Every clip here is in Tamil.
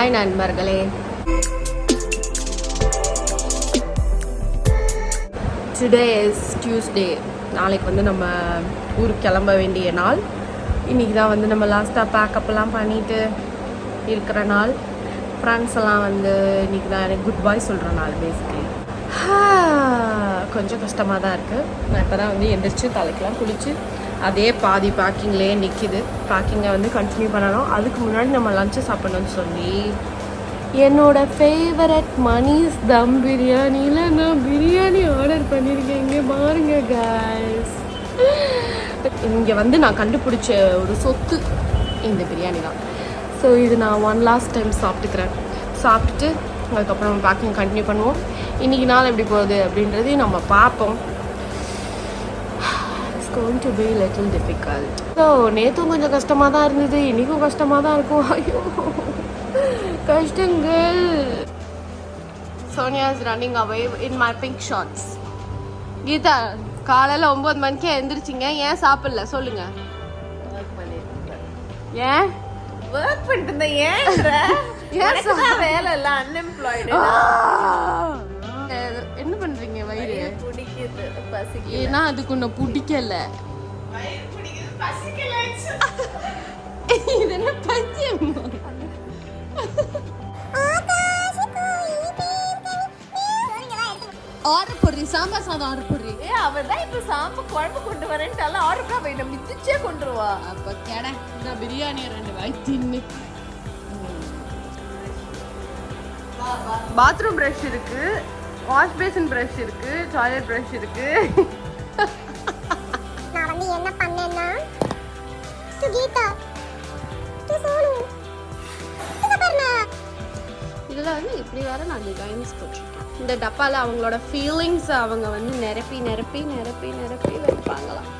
ஹாய் நண்பர்களே, டுடே இஸ் டியூஸ்டே. நாளைக்கு வந்து நம்ம ஊருக்கு கிளம்ப வேண்டிய நாள். இன்றைக்கி தான் வந்து நம்ம லாஸ்ட்டாக பேக்கப்லாம் பண்ணிட்டு இருக்கிற நாள். ஃப்ரெண்ட்ஸ் எல்லாம் வந்து இன்றைக்கி தான் எனக்கு குட் பாய் சொல்கிற நாள். பேசிக்கலி கொஞ்சம் கஷ்டமாக தான் இருக்குது. நான் இப்போ தான் வந்து எந்திரிச்சு தலைக்கெலாம் குளிச்சு அதே பாதி பேக்கிங்லேயே நிற்கிது. பேக்கிங்கை வந்து கண்டினியூ பண்ணணும். அதுக்கு முன்னாடி நம்ம லஞ்சை சாப்பிடணும்னு சொல்லி என்னோடய ஃபேவரட் மணிஸ் தம் பிரியாணியில் நான் பிரியாணி ஆர்டர் பண்ணியிருக்கேன். இங்கே பாருங்க கைஸ், இங்கே வந்து நான் கண்டுபிடிச்ச ஒரு சொத்து இந்த பிரியாணி தான். ஸோ இது நான் ஒன் லாஸ்ட் டைம் சாப்பிட்டுக்கிறேன். சாப்பிட்டுட்டு அதுக்கப்புறம் பேக்கிங் கண்டினியூ பண்ணுவோம். இன்றைக்கி நாள் எப்படி போகுது அப்படின்றதையும் நம்ம பார்ப்போம். going to be little difficult. So நேற்றும் கொஞ்சம் கஷ்டமாக தான் இருந்தது, இன்றைக்கும் கஷ்டமாக தான் இருக்கும். ஐயோ கஷ்டங்கள். Sonia is running away in my pink shorts. Geeta, காலையில் 9 மணிக்கே எழுந்திரிச்சிங்க, ஏன் சாப்பிடல சொல்லுங்க. ஏன் ஒர்க் பண்ணிட்டு இருந்தேன்? ஏன் வேலை இல்லை, அன்எம்ப்ளாய்டு. என்ன பண்றீங்க? வயிறு பிடிக்குது, பசிக்குது. ஏன்னா அதுக்கு உன்னை பிடிக்கல. இது என்ன பைத்தியம்? ஆர்டர் போடுறீ, சாம்பார் சாதம் ஆர்டர் போடுறீ. அவ தான் இப்ப சாம்பார் குழம்பு கொண்டு வரேன்ட்டு எல்லாம் ஆர்டர் பண்ண மிதிச்சே கொண்டுருவா. அப்ப கேட இந்த பிரியாணி 2 வாய் தின்னு. பாத்ரூம் பிரஷ் இருக்கு, வாஷ் பேசின் பிரஷ் இருக்கு, டாய்லெட் பிரஷ் இருக்கு. நான் வந்து என்ன பண்ணேன்னா சுகீதா டு சோனு சுபர்ணா இதில் வந்து இப்படி வேற நான் டிசைன்ஸ் போட்டிருக்கேன். இந்த டப்பாவில் அவங்களோட ஃபீலிங்ஸ் அவங்க வந்து நிரப்பி நிரப்பி நிரப்பி நிரப்பி வைப்பாங்களாம்.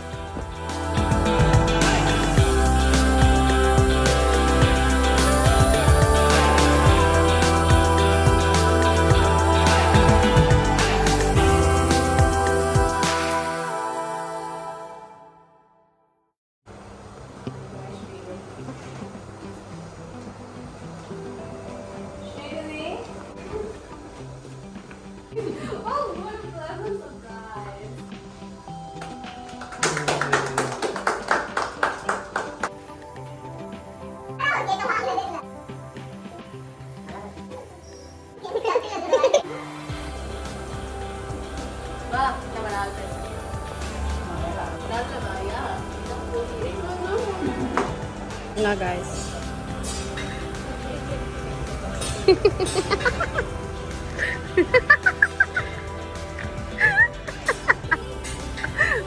Nah guys,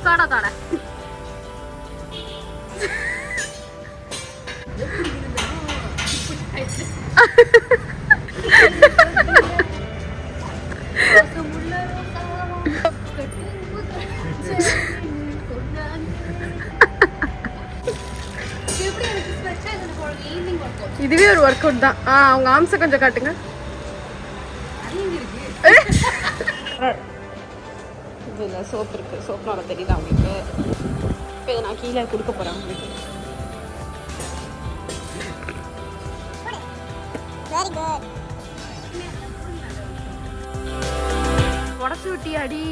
toda toda இதுவே ஒரு ஒர்க் அவுட் தான். அவங்க ஆம்ஸை கொஞ்சம் காட்டுங்க. இதில் சோப் இருக்குது, சோப்னால தெரியுதா அவங்களுக்கு? இப்போ இதை நான் கீழே கொடுக்க போகிறேன் அவங்களுக்கு. Very good. உடச்சி விட்டி அடி.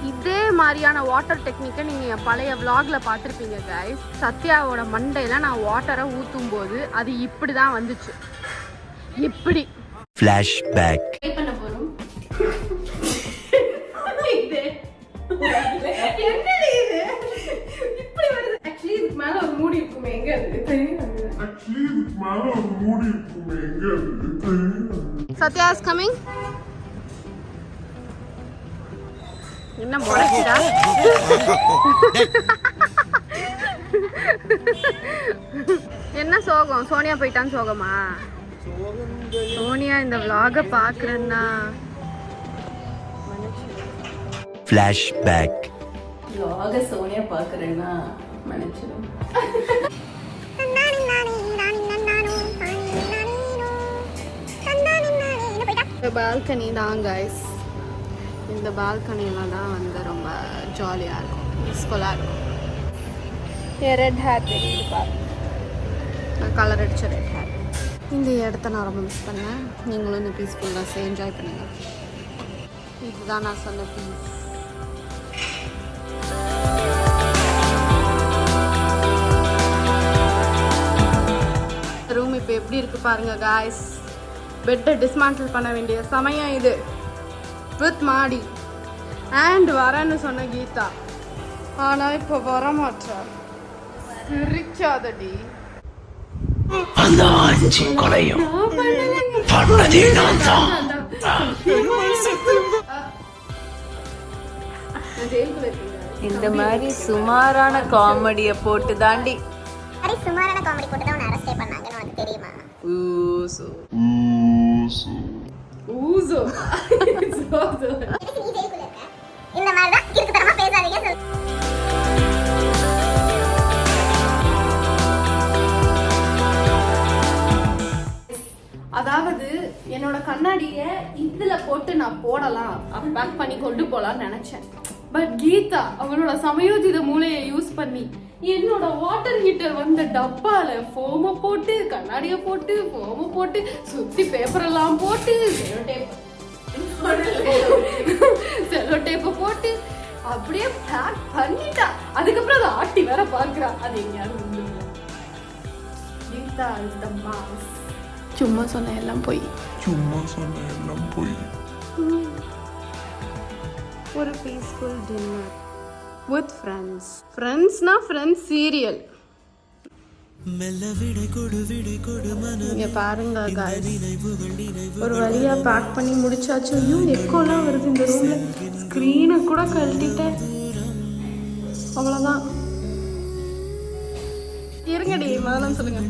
இதே மாதிரியான வாட்டர் டெக்னிக்கை நீங்கள் என் பழைய விலாகில் பார்த்துருப்பீங்க கைஸ். சத்யாவோட மண்டையில் நான் வாட்டரை ஊற்றும் போது அது இப்படி தான் வந்துச்சு. இப்படி ஃப்ளாஷ்பேக் பண்ண போகிறோம். இதுக்கு மேலே ஒரு மூடி இருக்குமே, எங்கே சத்யா இஸ் கமிங். என்ன முறைக்குதா? என்ன சோகம்? சோனியா போயிட்டான்னு சோகமா? சோனியா இந்த vlog-அ பார்க்குறேன்னா ஃப்ளாஷ்பேக் vlog-அ சோனியா பார்க்குறேன்னா மன்னிச்சிடும். பால்கனி தான் கைஸ். இந்த பால்கனியில் தான் வந்து ரொம்ப ஜாலியாக இருக்கும், பீஸ்ஃபுல்லாக இருக்கும். ரெட் ஹேர் தெரியுது பாருங்க, கலர் அடிச்ச ரெட் ஹேர். இந்த இடத்த நான் ரொம்ப மிஸ் பண்ணேன். நீங்களும் இந்த பீஸ்ஃபுல்னஸ் என்ஜாய் பண்ணுங்கள். இதுதான் நான் சொன்ன பீஸ். ரூம் இப்போ எப்படி இருக்கு பாருங்க காய்ஸ். பெட்டை டிஸ்மாண்டில் பண்ண வேண்டிய சமயம் இது. வித் மாடி அண்ட் வரேன்னு சொன்ன கீதா. ஆனால் இப்போ வரமாட்டார். சிரிக்காதடி. அந்த 5 கொலையும் பண்ணதே நான் தான். இந்த மாதிரி சுமாரான காமெடியை போட்டு தாண்டி அரை சுமாரான காமெடி போட்டு தான் உன்னை அரெஸ்டே பண்ணாங்கன்னு உனக்கு தெரியுமா? ஊசோ எதுக்கு நீ ஜெயிலுக்குள்ள இருக்க? இந்த மாதிரி தான் இருக்குத்தனமா பேசாதீங்க சொல்லு. அதாவது என்னோட கண்ணாடியை இதுல போட்டு நான் போடலாம், பேக் பண்ணி கொண்டு போலாம்னு நினைச்சேன். பட் கீதா அவளோட சமயோஜித மூளையை யூஸ் பண்ணி என்னோட வாட்டர் ஹீட்டர் வந்த டப்பால ஃபோமை போட்டு, கண்ணாடியை போட்டு, ஃபோமை போட்டு, சுத்தி பேப்பர் எல்லாம் போட்டு, செலோ டேப்பை போட்டு அப்படியே பேக் பண்ணிட்டா. அதுக்கப்புறம் அதை ஆட்டி வேற பார்க்கிறா. அது எங்கேயாவது வந்துருக்கா? Geetha is the mass. சும்மா சொன்ன எல்லாம் போய் ஒரு பீஸ்ஃபுல் டின்னர் வித் ஃப்ரெண்ட்ஸ். ஃப்ரெண்ட்ஸ்னா ஃப்ரெண்ட்ஸ் சீரியல். இங்க பாருங்க guys, ஒரு வழியா பேக் பண்ணி முடிச்சாச்சு. ஐயோ எக்கோலாம் வருது இந்த ரூம்ல. ஸ்க்ரீனை கூட கழட்டிட்டேன். அவ்வளோதான். இருங்கடி முதல்ல சொல்லுங்க.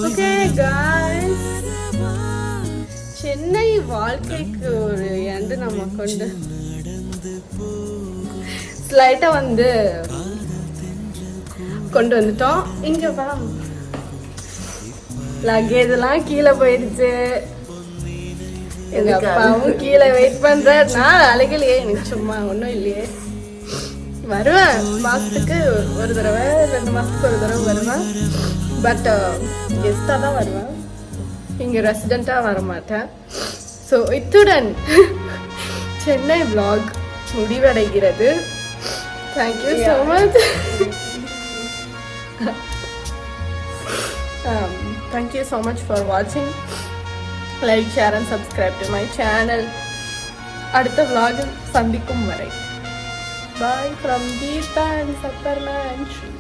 ஓகே guys, சென்னை வாழ்க்கைக்கு ஒரு எண்டு நம்ம ஸ்லைட்டா வந்து கொண்டு வந்துட்டோம். இங்க பாம் லக்கேஜ் எல்லாம் கீழே போயிடுச்சு. எங்க அப்பாவும் கீழே வெயிட் பண்ற. நான் அழகலையே, எனக்கு சும்மா ஒன்றும் இல்லையே. வருவேன் மாசத்துக்கு ஒரு தடவை, 2 மாசத்துக்கு ஒரு தடவை வருவேன். பட் கெஸ்டாக தான் வருவேன், இங்கே ரெசிடெண்ட்டாக வர மாட்டேன். ஸோ இத்துடன் சென்னை vlog முடிவடைகிறது. Thank you so much. Thank you so much for watching. Like, share and subscribe to my channel. அடுத்த vlog சந்திக்கும் வரை. Bye from Geeta and Saparna and Shri.